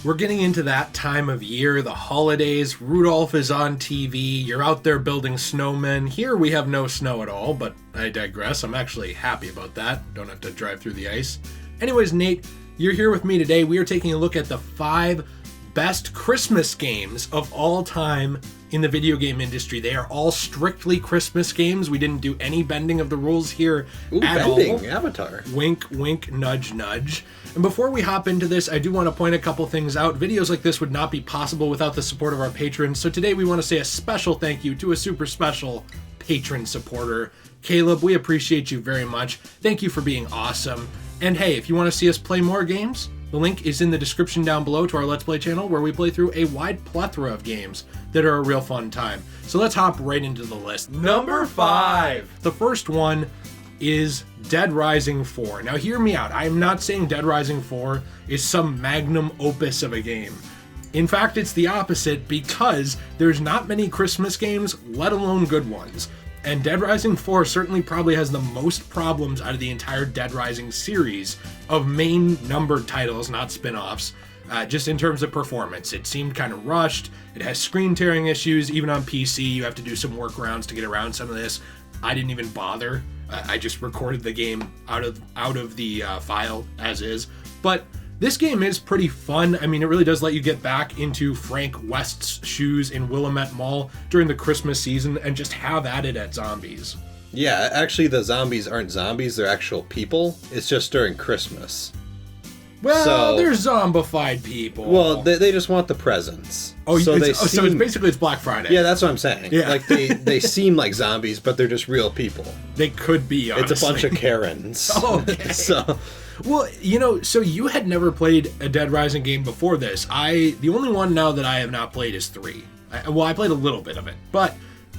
We're getting into that time of year, the holidays. Rudolph is on TV. You're out there building snowmen. Here we have no snow at all, but I digress. I'm actually happy about that. Don't have to drive through the ice. Anyways, Nate, you're here with me today. We are taking a look at the 5 best Christmas games of all time in the video game industry. They are all strictly Christmas games. We didn't do any bending of the rules here at bending. all. Avatar. Wink, wink, nudge, nudge. And before we hop into this, I do want to point a couple things out. Videos like this would not be possible without the support of our patrons. So today we want to say a special thank you to a super special patron supporter. Caleb, we appreciate you very much. Thank you for being awesome. And hey, if you want to see us play more games, the link is in the description down below to our Let's Play channel, where we play through a wide plethora of games that are a real fun time. So let's hop right into the list. Number 5. The first one is Dead Rising 4. Now hear me out. I am not saying Dead Rising 4 is some magnum opus of a game. In fact, it's the opposite, because there's not many Christmas games, let alone good ones. And Dead Rising 4 certainly probably has the most problems out of the entire Dead Rising series of main numbered titles, not spin-offs, just in terms of performance. It seemed kind of rushed. It has screen tearing issues. Even on PC, you have to do some workarounds to get around some of this. I didn't even bother. I just recorded the game out of the file as is. But this game is pretty fun. I mean, it really does let you get back into Frank West's shoes in Willamette Mall during the Christmas season and just have at it at zombies. Yeah, actually the zombies aren't zombies, they're actual people. It's just during Christmas. Well, they're zombified people. Well, they just want the presents. Oh, so it's Black Friday. Yeah, that's what I'm saying. Yeah. Like they seem like zombies, but they're just real people. They could be, honestly. It's a bunch of Karens. Oh, okay. Well, so you had never played a Dead Rising game before this. The only one now that I have not played is 3. I played a little bit of it, but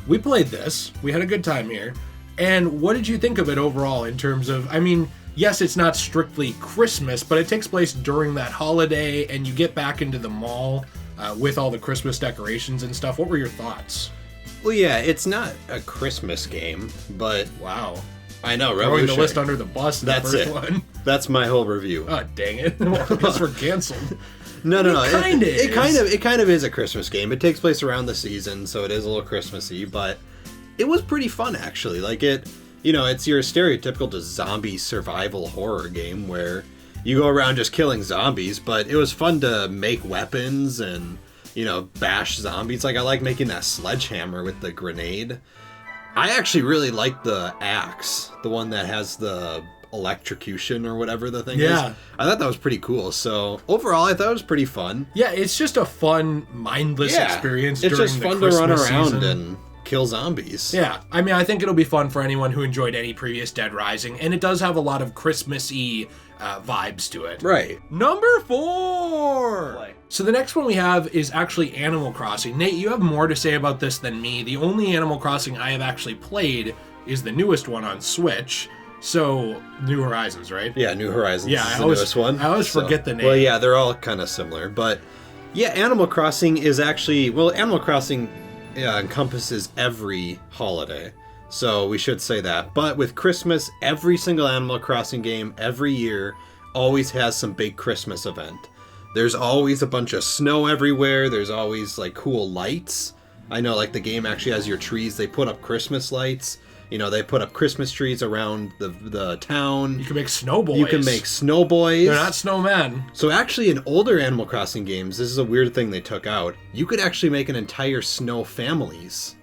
we played this. We had a good time here. And what did you think of it overall in terms of, I mean, yes, it's not strictly Christmas, but it takes place during that holiday, and you get back into the mall with all the Christmas decorations and stuff. What were your thoughts? Well, yeah, it's not a Christmas game, but... Wow. I know, right? Throwing the list under the bus in the first one. That's my whole review. Oh, dang it. Well, I guess we're canceled. No. It kind of is a Christmas game. It takes place around the season, so it is a little Christmassy, but it was pretty fun, actually. Like, it's your stereotypical zombie survival horror game where you go around just killing zombies, but it was fun to make weapons and, bash zombies. Like, I like making that sledgehammer with the grenade. I actually really like the axe, the one that has the electrocution or whatever the thing is. I thought that was pretty cool. So overall, I thought it was pretty fun. Yeah, it's just a fun, mindless experience. It's during just the fun Christmas to run around season. and kill zombies. Yeah, I mean, I think it'll be fun for anyone who enjoyed any previous Dead Rising, and it does have a lot of Christmassy vibes to it. Right. Number 4! So the next one we have is actually Animal Crossing. Nate, you have more to say about this than me. The only Animal Crossing I have actually played is the newest one on Switch. So, New Horizons, right? Yeah, New Horizons is the newest one. I always forget the name. Well, yeah, they're all kind of similar. But, yeah, Animal Crossing is actually... Well, Animal Crossing encompasses every holiday. So, we should say that. But with Christmas, every single Animal Crossing game, every year, always has some big Christmas event. There's always a bunch of snow everywhere. There's always, cool lights. I know, the game actually has your trees. They put up Christmas lights. They put up Christmas trees around the town. You can make snow boys. You can make snow boys. They're not snowmen. So actually, in older Animal Crossing games, this is a weird thing they took out. You could actually make an entire snow families.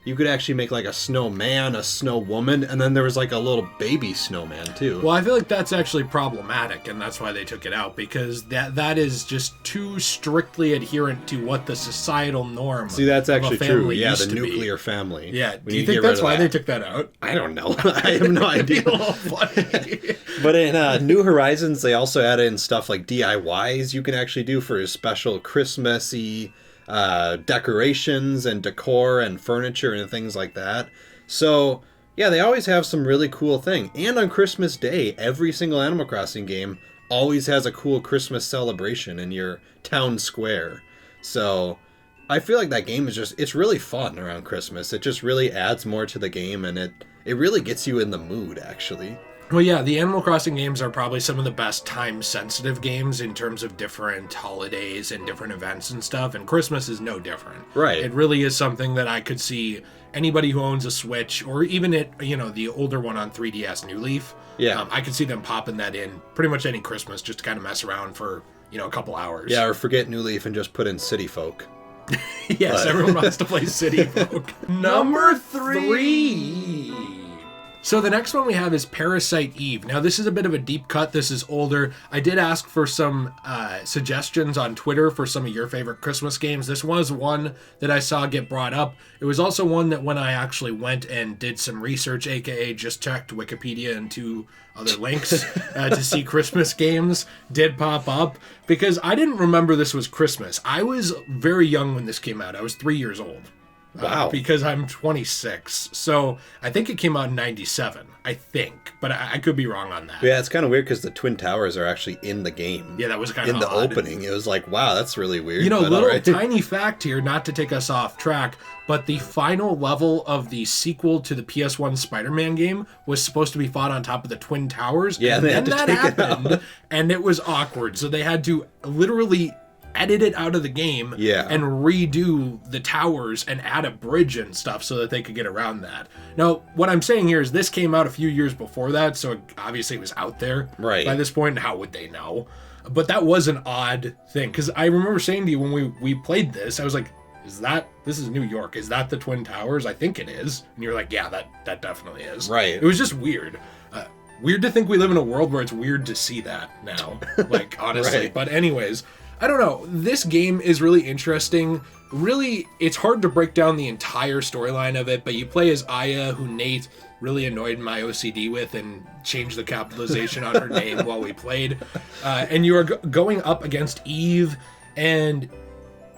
You could actually make a snowman, a snow woman, and then there was a little baby snowman too. Well, I feel like that's actually problematic, and that's why they took it out, because that is just too strictly adherent to what the societal norm. See, that's actually true. Yeah, the nuclear family. Yeah, do you think that's why they took that out? I don't know. I have no idea. Funny. But in New Horizons, they also added in stuff like DIYs you can actually do for special Christmassy decorations and decor and furniture and things like that. So yeah, they always have some really cool thing. And on Christmas Day, every single Animal Crossing game always has a cool Christmas celebration in your town square. So I feel like that game is it's really fun around Christmas. It just really adds more to the game, and it really gets you in the mood, actually. Well, yeah, the Animal Crossing games are probably some of the best time-sensitive games in terms of different holidays and different events and stuff, and Christmas is no different. Right. It really is something that I could see anybody who owns a Switch, or even the older one on 3DS, New Leaf. Yeah. I could see them popping that in pretty much any Christmas just to kind of mess around for, a couple hours. Yeah, or forget New Leaf and just put in City Folk. Yes, everyone wants to play City Folk. Number 3. So the next one we have is Parasite Eve. Now, this is a bit of a deep cut. This is older. I did ask for some suggestions on Twitter for some of your favorite Christmas games. This was one that I saw get brought up. It was also one that when I actually went and did some research, aka just checked Wikipedia and 2 other links to see Christmas games, did pop up. Because I didn't remember this was Christmas. I was very young when this came out. I was 3 years old. Wow. Because I'm 26. So I think it came out in 97, I think. But I could be wrong on that. Yeah, it's kind of weird because the Twin Towers are actually in the game. Yeah, that was kind of in the odd. Opening. It was like, wow, that's really weird. Little tiny fact here, not to take us off track, but the final level of the sequel to the PS1 SpiderMan game was supposed to be fought on top of the Twin Towers. Yeah, and they had to take it out. And it was awkward. So they had to literally edit it out of the game and redo the towers and add a bridge and stuff so that they could get around that. Now, what I'm saying here is this came out a few years before that, so obviously it was out there by this point, and how would they know? But that was an odd thing, because I remember saying to you when we played this, I was like, this is New York, is that the Twin Towers? I think it is. And you're like, yeah, that definitely is. Right. It was just weird. Weird to think we live in a world where it's weird to see that now, like, honestly. Right. But anyways, I don't know. This game is really interesting. Really, it's hard to break down the entire storyline of it, but you play as Aya, who Nate really annoyed my OCD with and changed the capitalization on her name while we played. And you are going up against Eve, and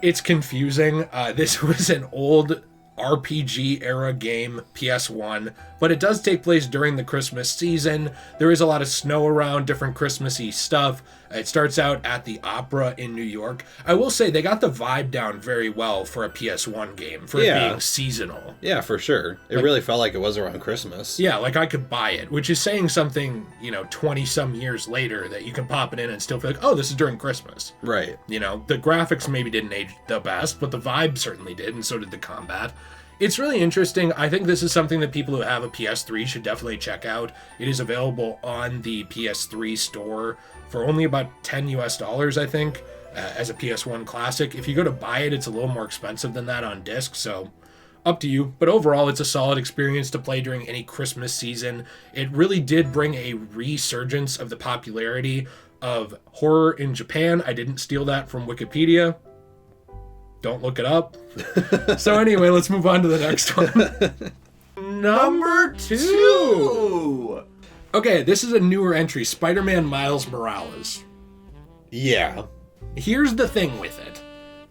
it's confusing. This was an old RPG era game, PS1, but it does take place during the Christmas season. There is a lot of snow around, different Christmassy stuff. It starts out at the Opera in New York. I will say they got the vibe down very well for a PS1 game, for it being seasonal. Yeah, for sure. It really felt like it was around Christmas. Yeah, like I could buy it, which is saying something, 20-some years later that you can pop it in and still feel like, oh, this is during Christmas. Right. The graphics maybe didn't age the best, but the vibe certainly did, and so did the combat. It's really interesting. I think this is something that people who have a PS3 should definitely check out. It is available on the PS3 store for only about $10, I think, as a PS1 classic. If you go to buy it, it's a little more expensive than that on disc, so up to you. But overall, it's a solid experience to play during any Christmas season. It really did bring a resurgence of the popularity of horror in Japan. I didn't steal that from Wikipedia. Don't look it up. So anyway, let's move on to the next one. Number 2. Okay, this is a newer entry, Spider-Man Miles Morales. Yeah. Here's the thing with it.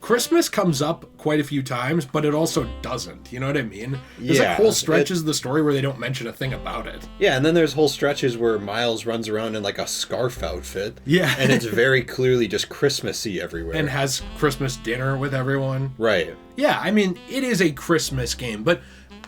Christmas comes up quite a few times, but it also doesn't. You know what I mean? There's like whole stretches of the story where they don't mention a thing about it. Yeah, and then there's whole stretches where Miles runs around in like a scarf outfit. Yeah. And it's very clearly just Christmassy everywhere. And has Christmas dinner with everyone. Right. Yeah, I mean, it is a Christmas game, but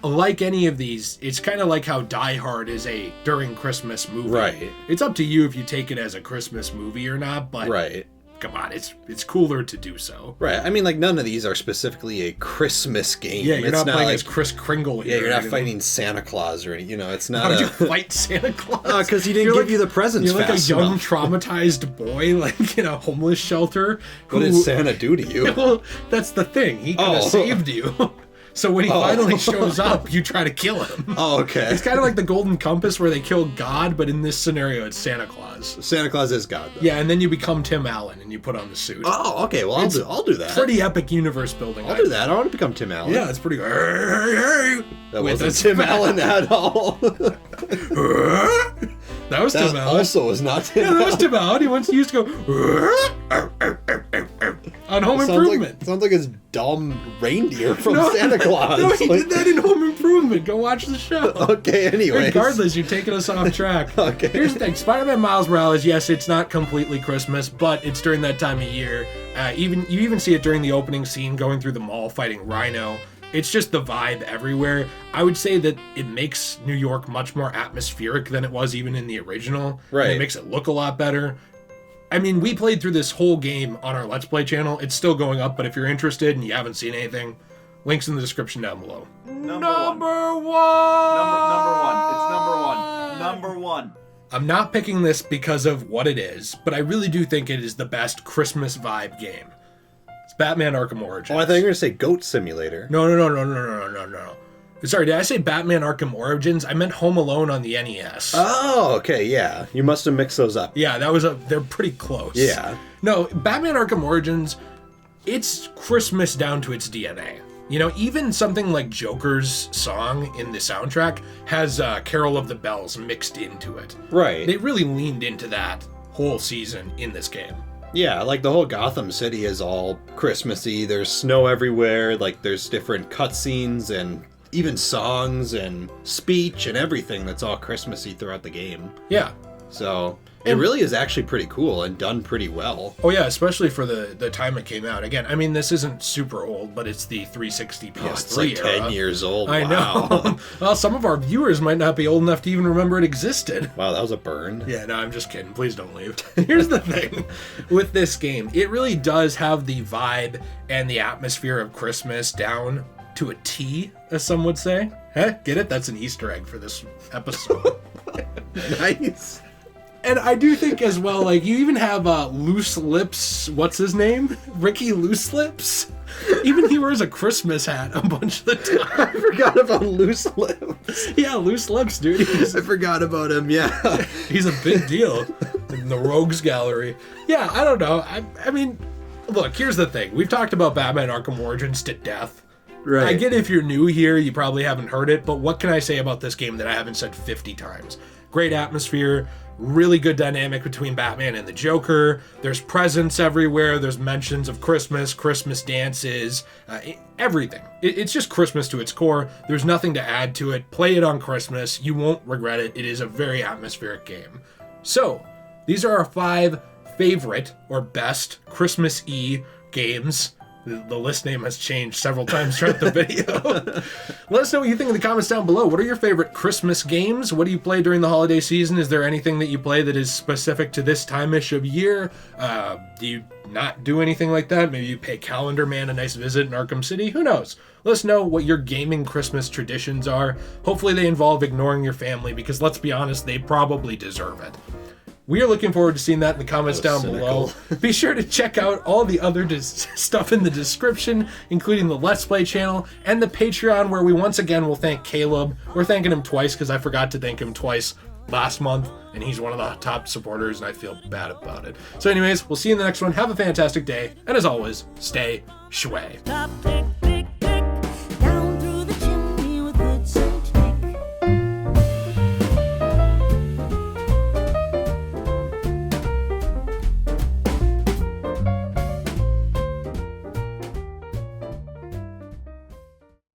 like any of these, it's kind of like how Die Hard is a during Christmas movie. Right. It's up to you if you take it as a Christmas movie or not, but right. Come on, it's cooler to do so. Right. I mean, like, none of these are specifically a Christmas game. Yeah, you're not playing as Kris Kringle here. Yeah, you're not fighting Santa Claus or anything. It's not. How would you fight Santa Claus? Because he didn't give you the presents fast You're like a young, enough. traumatized boy, like, in a homeless shelter. What did Santa do to you? Well, that's the thing. He could have saved you. So when he finally shows up, you try to kill him. Oh, okay. It's kind of like the Golden Compass where they kill God, but in this scenario, it's Santa Claus. Santa Claus is God, though. Yeah, and then you become Tim Allen and you put on the suit. Oh, okay. Well, I'll do that. Pretty epic universe building. I'll do that. I want to become Tim Allen. Yeah, it's pretty good. Hey. That wasn't Tim Allen at all. That was Tim Allen. Also was not Tim Allen. Yeah, that was Tim Allen. He used to go on Home Improvement. Sounds like his dumb reindeer from Santa Claus. No, he did that in Home Improvement. Go watch the show. Okay, anyway. Regardless, you're taking us off track. Okay. Here's the thing. Spider-Man Miles Morales, yes, it's not completely Christmas, but it's during that time of year. You even see it during the opening scene, going through the mall, fighting Rhino. It's just the vibe everywhere. I would say that it makes New York much more atmospheric than it was even in the original. Right. And it makes it look a lot better. I mean, we played through this whole game on our Let's Play channel. It's still going up, but if you're interested and you haven't seen anything, links in the description down below. Number one. It's number one. I'm not picking this because of what it is, but I really do think it is the best Christmas vibe game. It's Batman Arkham Origins. Oh, I thought you were going to say Goat Simulator. No. Sorry, did I say Batman Arkham Origins? I meant Home Alone on the NES. Oh, okay, yeah. You must have mixed those up. Yeah, they're pretty close. Yeah. No, Batman Arkham Origins, it's Christmas down to its DNA. You know, even something like Joker's song in the soundtrack has Carol of the Bells mixed into it. Right. They really leaned into that whole season in this game. Yeah, like the whole Gotham City is all Christmassy. There's snow everywhere. Like there's different cutscenes and even songs and speech and everything that's all Christmassy throughout the game. Yeah. So it really is actually pretty cool and done pretty well. Oh yeah, especially for the time it came out. Again, I mean, this isn't super old, but it's the 360 PS3 it's like era. 10 years old. I know. Well, some of our viewers might not be old enough to even remember it existed. Wow, that was a burn. Yeah, no, I'm just kidding. Please don't leave. Here's the thing with this game. It really does have the vibe and the atmosphere of Christmas down to a T, as some would say. Huh? Get it? That's an Easter egg for this episode. Nice. And I do think as well, like, you even have Loose Lips, what's his name? Ricky Loose Lips? Even he wears a Christmas hat a bunch of the time. I forgot about Loose Lips. Yeah, Loose Lips, dude. I forgot about him, yeah. He's a big deal in the Rogues Gallery. Yeah, I don't know. I mean, look, here's the thing. We've talked about Batman Arkham Origins to death. Right. I get if you're new here, you probably haven't heard it, but what can I say about this game that I haven't said 50 times? Great atmosphere, really good dynamic between Batman and the Joker. There's presents everywhere. There's mentions of Christmas, Christmas dances, everything. It's just Christmas to its core. There's nothing to add to it. Play it on Christmas. You won't regret it. It is a very atmospheric game. So, these are our 5 favorite or best Christmas-y games. The list name has changed several times throughout the video. Let us know what you think in the comments down below. What are your favorite Christmas games? What do you play during the holiday season? Is there anything that you play that is specific to this time-ish of year? Do you not do anything like that? Maybe you pay Calendar Man a nice visit in Arkham City? Who knows? Let us know what your gaming Christmas traditions are. Hopefully they involve ignoring your family, because let's be honest, they probably deserve it. We are looking forward to seeing that in the comments down below. Be sure to check out all the other stuff in the description, including the Let's Play channel and the Patreon, where we once again will thank Caleb. We're thanking him twice because I forgot to thank him twice last month, and he's one of the top supporters, and I feel bad about it. So anyways, we'll see you in the next one. Have a fantastic day, and as always, stay shway.